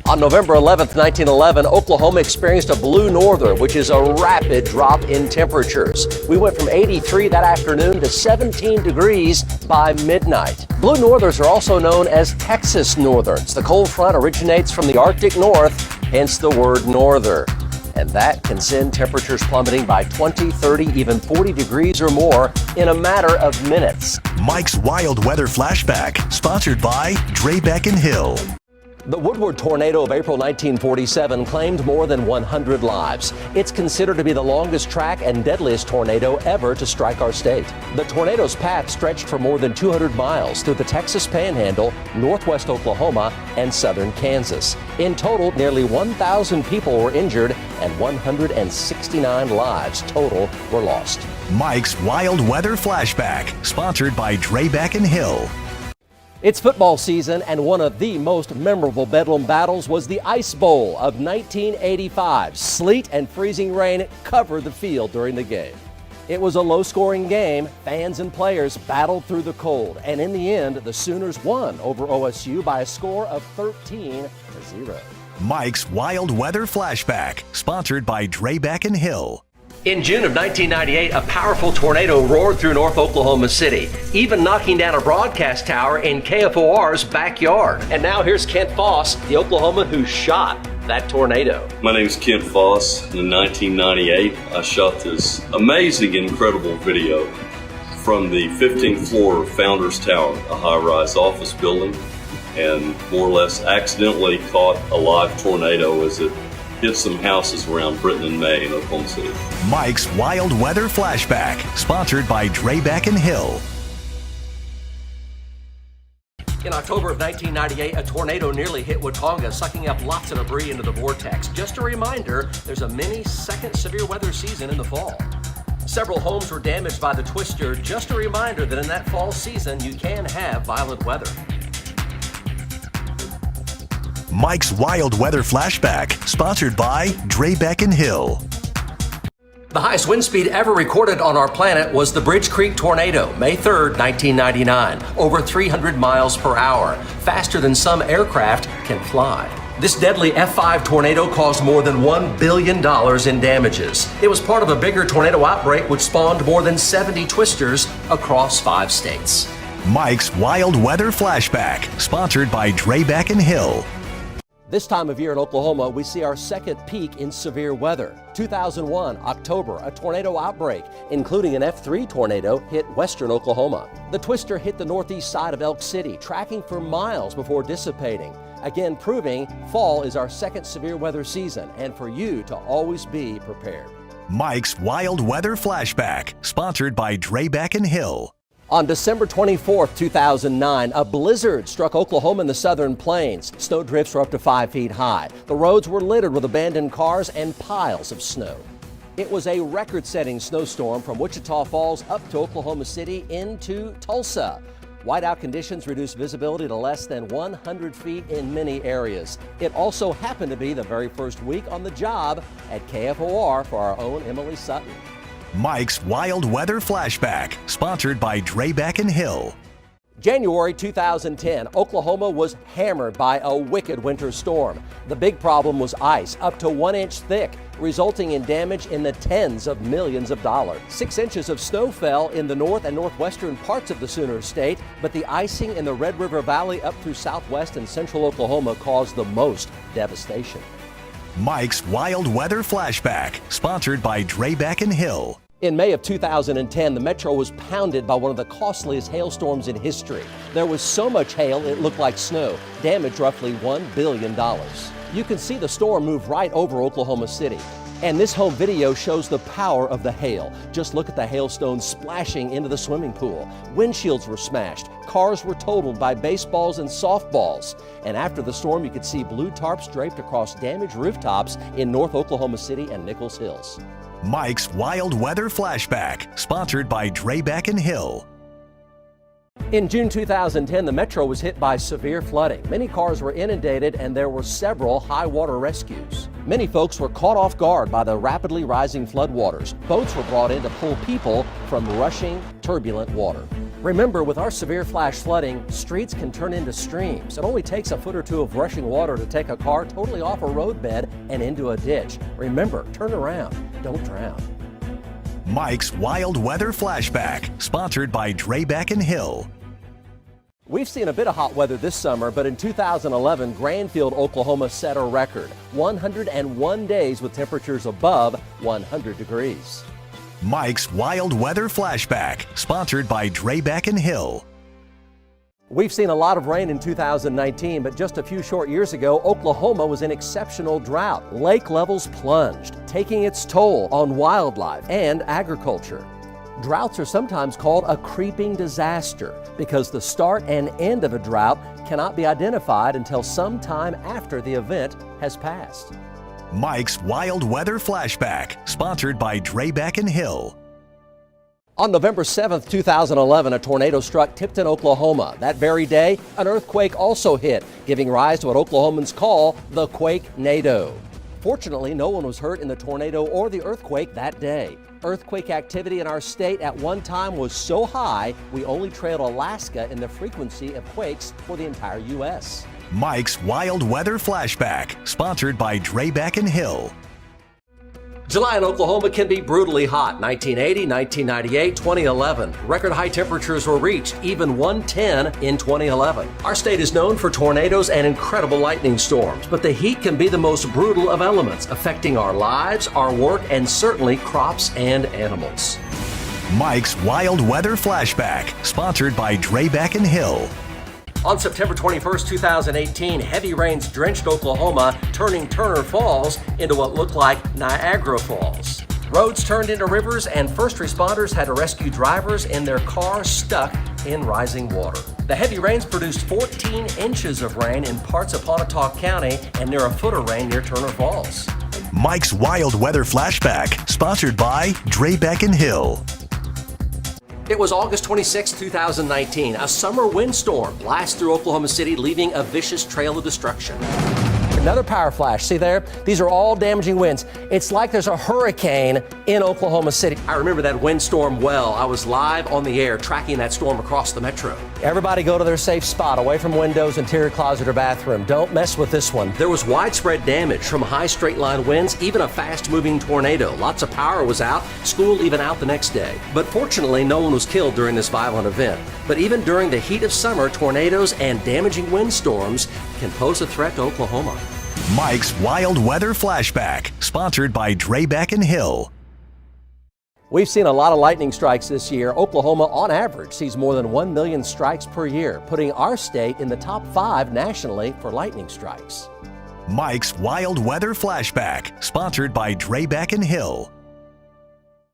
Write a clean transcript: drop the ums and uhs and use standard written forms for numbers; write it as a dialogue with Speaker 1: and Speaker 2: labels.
Speaker 1: On November 11th, 1911, Oklahoma experienced a blue norther, which is a rapid drop in temperatures. We went from 83 that afternoon to 17 degrees by midnight. Blue northers are also known as Texas northerns. The cold front originates from the Arctic North, hence the word norther. And that can send temperatures plummeting by 20, 30, even 40 degrees or more in a matter of minutes.
Speaker 2: Mike's Wild Weather Flashback, sponsored by Drought and Hill.
Speaker 1: The Woodward tornado of April 1947 claimed more than 100 lives. It's considered to be the longest track and deadliest tornado ever to strike our state. The tornado's path stretched for more than 200 miles through the Texas Panhandle, northwest Oklahoma, and southern Kansas. In total, nearly 1,000 people were injured and 169 lives total were lost.
Speaker 2: Mike's Wild Weather Flashback, sponsored by Drought and Hill.
Speaker 1: It's football season, and one of the most memorable Bedlam battles was the Ice Bowl of 1985. Sleet and freezing rain covered the field during the game. It was a low-scoring game. Fans and players battled through the cold, and in the end, the Sooners won over OSU by a score of 13-0.
Speaker 2: Mike's Wild Weather Flashback, sponsored by Drought and Hill.
Speaker 1: In June of 1998, a powerful tornado roared through North Oklahoma City, even knocking down a broadcast tower in KFOR's backyard. And now here's Kent Foss, the Oklahoman who shot that tornado.
Speaker 3: My name's Kent Foss. In 1998, I shot this amazing, incredible video from the 15th floor of Founders Tower, a high-rise office building, and more or less accidentally caught a live tornado as it hit some houses around Britain and May in Oklahoma City.
Speaker 2: Mike's Wild Weather Flashback, sponsored by Drought and Hill.
Speaker 1: In October of 1998, a tornado nearly hit Watonga, sucking up lots of debris into the vortex. Just a reminder, there's a mini second severe weather season in the fall. Several homes were damaged by the twister. Just a reminder that in that fall season, you can have violent weather.
Speaker 2: Mike's Wild Weather Flashback, sponsored by Drought and Hill.
Speaker 1: The highest wind speed ever recorded on our planet was the Bridge Creek tornado, May 3rd, 1999, over 300 miles per hour, faster than some aircraft can fly. This deadly F5 tornado caused more than $1 billion in damages. It was part of a bigger tornado outbreak which spawned more than 70 twisters across 5 states.
Speaker 2: Mike's Wild Weather Flashback, sponsored by Drought and Hill.
Speaker 1: This time of year in Oklahoma, we see our second peak in severe weather. 2001, October, a tornado outbreak, including an F3 tornado, hit western Oklahoma. The twister hit the northeast side of Elk City, tracking for miles before dissipating. Again, proving fall is our second severe weather season, and for you to always be prepared.
Speaker 2: Mike's Wild Weather Flashback, sponsored by Drought and Hill.
Speaker 1: On December 24, 2009, a blizzard struck Oklahoma in the southern plains. Snow drifts were up to 5 feet high. The roads were littered with abandoned cars and piles of snow. It was a record-setting snowstorm from Wichita Falls up to Oklahoma City into Tulsa. Whiteout conditions reduced visibility to less than 100 feet in many areas. It also happened to be the very first week on the job at KFOR for our own Emily Sutton.
Speaker 2: Mike's Wild Weather Flashback, sponsored by Drought and Hill.
Speaker 1: January 2010, Oklahoma was hammered by a wicked winter storm. The big problem was ice, up to 1 inch thick, resulting in damage in the tens of millions of dollars. 6 inches of snow fell in the north and northwestern parts of the Sooner State, but the icing in the Red River Valley up through southwest and central Oklahoma caused the most devastation.
Speaker 2: Mike's Wild Weather Flashback, sponsored by Drought and Hill.
Speaker 1: In May of 2010, the metro was pounded by one of the costliest hailstorms in history. There was so much hail it looked like snow, damaged roughly $1 billion. You can see the storm move right over Oklahoma City. And this home video shows the power of the hail. Just look at the hailstones splashing into the swimming pool. Windshields were smashed. Cars were totaled by baseballs and softballs. And after the storm, you could see blue tarps draped across damaged rooftops in North Oklahoma City and Nichols Hills.
Speaker 2: Mike's Wild Weather Flashback, sponsored by Drought and Hill.
Speaker 1: In June 2010, the metro was hit by severe flooding. Many cars were inundated and there were several high water rescues. Many folks were caught off guard by the rapidly rising floodwaters. Boats were brought in to pull people from rushing, turbulent water. Remember, with our severe flash flooding, streets can turn into streams. It only takes a foot or two of rushing water to take a car totally off a roadbed and into a ditch. Remember, turn around, don't drown.
Speaker 2: Mike's Wild Weather Flashback, sponsored by Drought and Hill.
Speaker 1: We've seen a bit of hot weather this summer, but in 2011, Granfield, Oklahoma set a record. 101 days with temperatures above 100 degrees.
Speaker 2: Mike's Wild Weather Flashback, sponsored by Drought and Hill.
Speaker 1: We've seen a lot of rain in 2019, but just a few short years ago, Oklahoma was in exceptional drought. Lake levels plunged, taking its toll on wildlife and agriculture. Droughts are sometimes called a creeping disaster because the start and end of a drought cannot be identified until some time after the event has passed.
Speaker 2: Mike's Wild Weather Flashback, sponsored by Drought and Hill.
Speaker 1: On November 7th, 2011, a tornado struck Tipton, Oklahoma. That very day, an earthquake also hit, giving rise to what Oklahomans call the Quakenado. Fortunately, no one was hurt in the tornado or the earthquake that day. Earthquake activity in our state at one time was so high, we only trailed Alaska in the frequency of quakes for the entire U.S.
Speaker 2: Mike's Wild Weather Flashback, sponsored by Drought and Hill.
Speaker 1: July in Oklahoma can be brutally hot. 1980, 1998, 2011. Record high temperatures were reached, even 110 in 2011. Our state is known for tornadoes and incredible lightning storms, but the heat can be the most brutal of elements, affecting our lives, our work, and certainly crops and animals.
Speaker 2: Mike's Wild Weather Flashback, sponsored by Drought and Hill.
Speaker 1: On September 21st, 2018, heavy rains drenched Oklahoma, turning Turner Falls into what looked like Niagara Falls. Roads turned into rivers, and first responders had to rescue drivers in their cars stuck in rising water. The heavy rains produced 14 inches of rain in parts of Pontotoc County and near a foot of rain near Turner Falls.
Speaker 2: Mike's Wild Weather Flashback, sponsored by Drought and Hill.
Speaker 1: It was August 26, 2019. A summer windstorm blasted through Oklahoma City, leaving a vicious trail of destruction. Another power flash. See there? These are all damaging winds. It's like there's a hurricane in Oklahoma City. I remember that windstorm well. I was live on the air tracking that storm across the metro. Everybody go to their safe spot, away from windows, interior closet, or bathroom. Don't mess with this one. There was widespread damage from high straight line winds, even a fast-moving tornado. Lots of power was out, school even out the next day. But fortunately, no one was killed during this violent event. But even during the heat of summer, tornadoes and damaging windstorms can pose a threat to Oklahoma.
Speaker 2: Mike's Wild Weather Flashback, sponsored by Drought and Hill.
Speaker 1: We've seen a lot of lightning strikes this year. Oklahoma, on average, sees more than 1 million strikes per year, putting our state in the top 5 nationally for lightning strikes.
Speaker 2: Mike's Wild Weather Flashback, sponsored by Drought and Hill.